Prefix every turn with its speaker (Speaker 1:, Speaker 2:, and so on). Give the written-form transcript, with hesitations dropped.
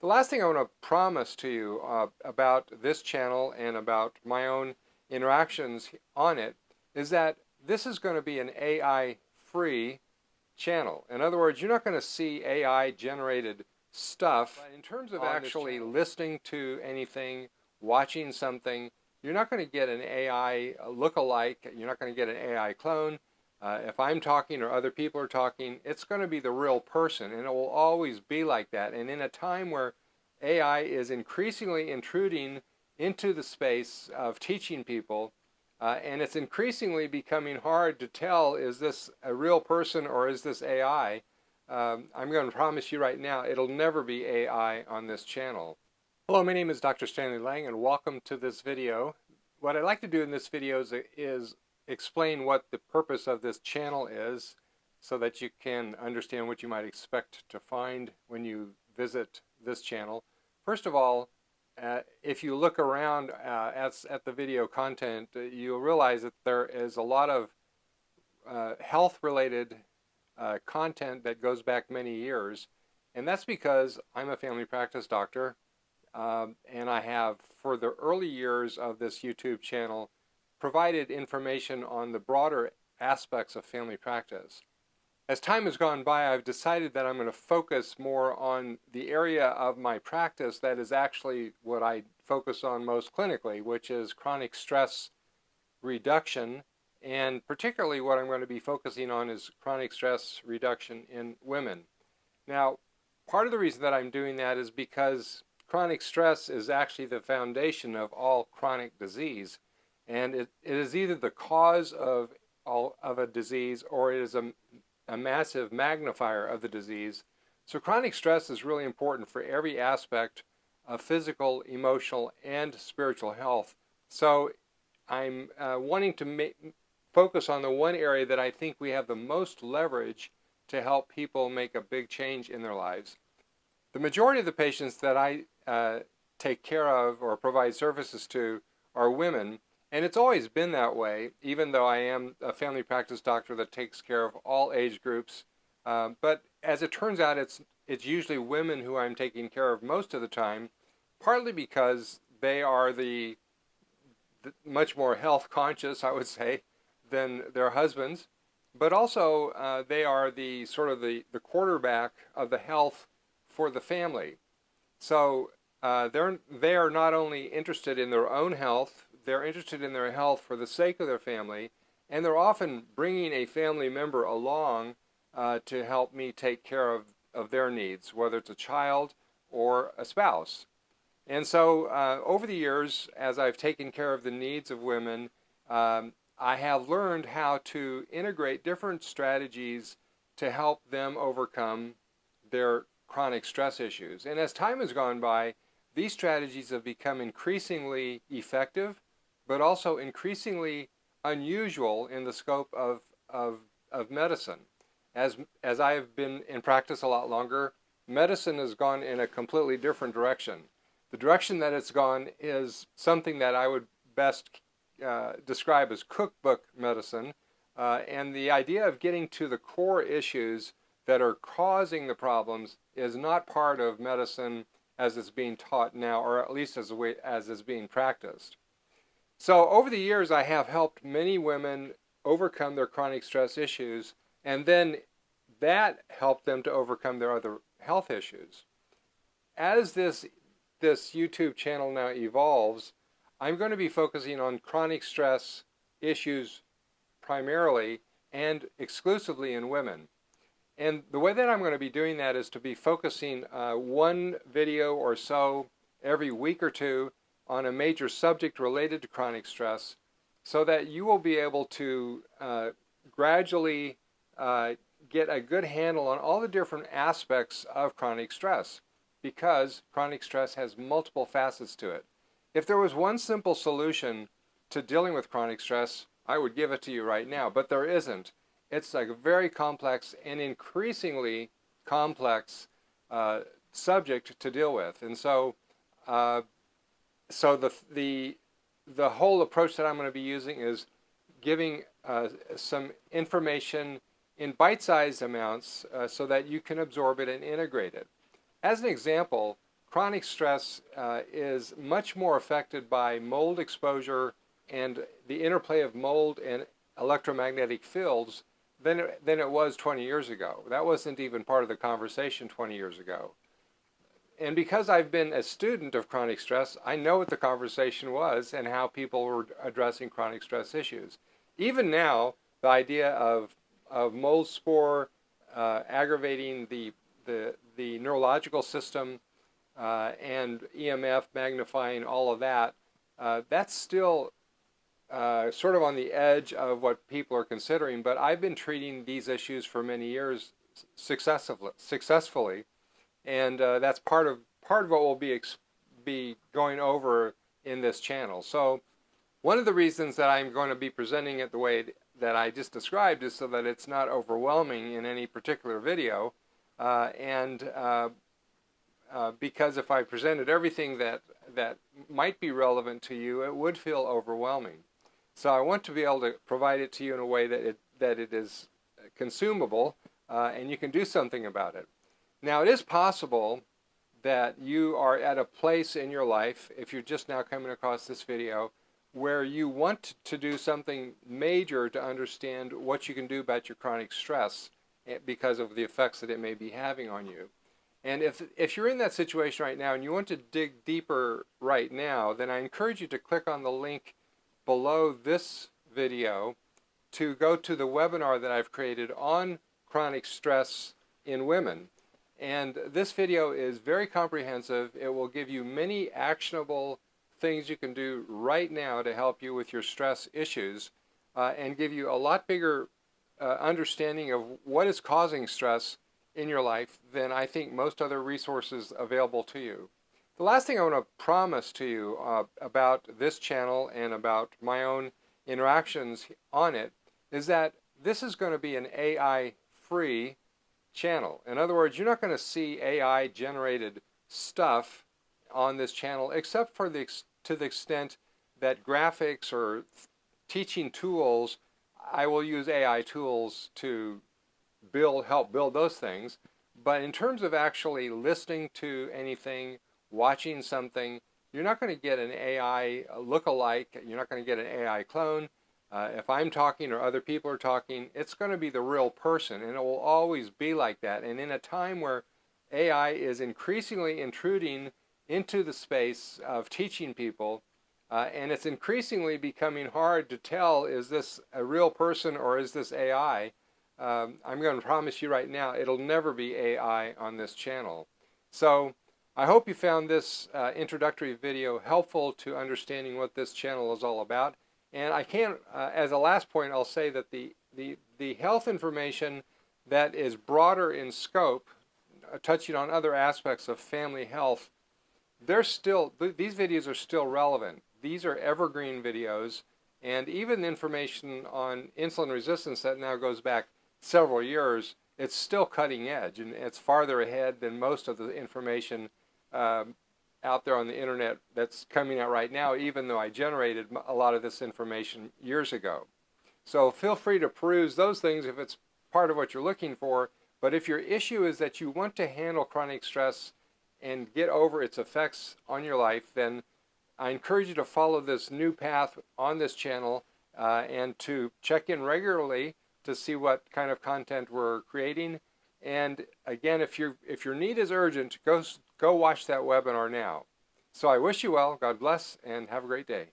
Speaker 1: The last thing I want to promise to you about this channel and about my own interactions on it is that this is going to be an AI-free channel. In other words, you're not going to see AI-generated stuff. But in terms of actually listening to anything, watching something, you're not going to get an AI look-alike. You're not going to get an AI clone. If I'm talking or other people are talking, it's going to be the real person, and it will always be like that. And in a time where AI is increasingly intruding into the space of teaching people, and it's increasingly becoming hard to tell, is this a real person or is this AI? I'm going to promise you right now, it'll never be AI on this channel. Hello, my name is Dr. Stanley Lang, and welcome to this video. What I'd like to do in this video is explain what the purpose of this channel is so that you can understand what you might expect to find when you visit this channel. First of all, if you look around at the video content, you'll realize that there is a lot of health-related content that goes back many years, and that's because I'm a family practice doctor, and I have, for the early years of this YouTube channel, provided information on the broader aspects of family practice. As time has gone by, I've decided that I'm going to focus more on the area of my practice that is actually what I focus on most clinically, which is chronic stress reduction, and particularly what I'm going to be focusing on is chronic stress reduction in women. Now, part of the reason that I'm doing that is because chronic stress is actually the foundation of all chronic disease. And it is either the cause of a disease or it is a massive magnifier of the disease. So chronic stress is really important for every aspect of physical, emotional, and spiritual health. So I'm wanting to focus on the one area that I think we have the most leverage to help people make a big change in their lives. The majority of the patients that I take care of or provide services to are women. And it's always been that way, even though I am a family practice doctor that takes care of all age groups. But as it turns out, it's usually women who I'm taking care of most of the time, partly because they are the much more health conscious, I would say, than their husbands. But also they are the sort of the quarterback of the health for the family. So they are not only interested in their own health, they're interested in their health for the sake of their family, and they're often bringing a family member along to help me take care of their needs, whether it's a child or a spouse. And so over the years, as I've taken care of the needs of women, I have learned how to integrate different strategies to help them overcome their chronic stress issues. And as time has gone by, these strategies have become increasingly effective, but also increasingly unusual in the scope of medicine. As I have been in practice a lot longer, medicine has gone in a completely different direction. The direction that it's gone is something that I would best describe as cookbook medicine, and the idea of getting to the core issues that are causing the problems is not part of medicine as it's being taught now, or at least as it's being practiced. So over the years, I have helped many women overcome their chronic stress issues, and then that helped them to overcome their other health issues. As this YouTube channel now evolves, I'm going to be focusing on chronic stress issues primarily and exclusively in women. And the way that I'm going to be doing that is to be focusing one video or so every week or two on a major subject related to chronic stress, so that you will be able to gradually get a good handle on all the different aspects of chronic stress, because chronic stress has multiple facets to it. If there was one simple solution to dealing with chronic stress, I would give it to you right now, but there isn't. It's a very complex and increasingly complex subject to deal with. And so the whole approach that I'm going to be using is giving some information in bite-sized amounts so that you can absorb it and integrate it. As an example, chronic stress is much more affected by mold exposure and the interplay of mold and electromagnetic fields than it was 20 years ago. That wasn't even part of the conversation 20 years ago. And because I've been a student of chronic stress, I know what the conversation was and how people were addressing chronic stress issues. Even now, the idea of mold spore aggravating the neurological system and EMF magnifying all of that, that's still sort of on the edge of what people are considering. But I've been treating these issues for many years successfully. And that's part of what we'll be going over in this channel. So one of the reasons that I'm going to be presenting it the way that I just described is so that it's not overwhelming in any particular video. Because if I presented everything that might be relevant to you, it would feel overwhelming. So I want to be able to provide it to you in a way that it is consumable and you can do something about it. Now, it is possible that you are at a place in your life, if you're just now coming across this video, where you want to do something major to understand what you can do about your chronic stress because of the effects that it may be having on you. And if you're in that situation right now and you want to dig deeper right now, then I encourage you to click on the link below this video to go to the webinar that I've created on chronic stress in women. And this video is very comprehensive. It will give you many actionable things you can do right now to help you with your stress issues and give you a lot bigger understanding of what is causing stress in your life than I think most other resources available to you. The last thing I want to promise to you about this channel and about my own interactions on it is that this is going to be an AI-free channel. In other words, you're not going to see AI-generated stuff on this channel except for to the extent that graphics or teaching tools, I will use AI tools to help build those things. But in terms of actually listening to anything, watching something, you're not going to get an AI look-alike. You're not going to get an AI clone. If I'm talking or other people are talking, it's going to be the real person, and it will always be like that. And in a time where AI is increasingly intruding into the space of teaching people, and it's increasingly becoming hard to tell, is this a real person or is this AI? I'm going to promise you right now, it'll never be AI on this channel. So I hope you found this introductory video helpful to understanding what this channel is all about. And I can, as a last point, I'll say that the health information that is broader in scope, touching on other aspects of family health, these videos are still relevant. These are evergreen videos, and even the information on insulin resistance that now goes back several years, it's still cutting edge, and it's farther ahead than most of the information out there on the internet that's coming out right now, even though I generated a lot of this information years ago. So feel free to peruse those things if it's part of what you're looking for. But if your issue is that you want to handle chronic stress and get over its effects on your life, then I encourage you to follow this new path on this channel and to check in regularly to see what kind of content we're creating. And again, if your need is urgent, go watch that webinar now. So I wish you well, God bless, and have a great day.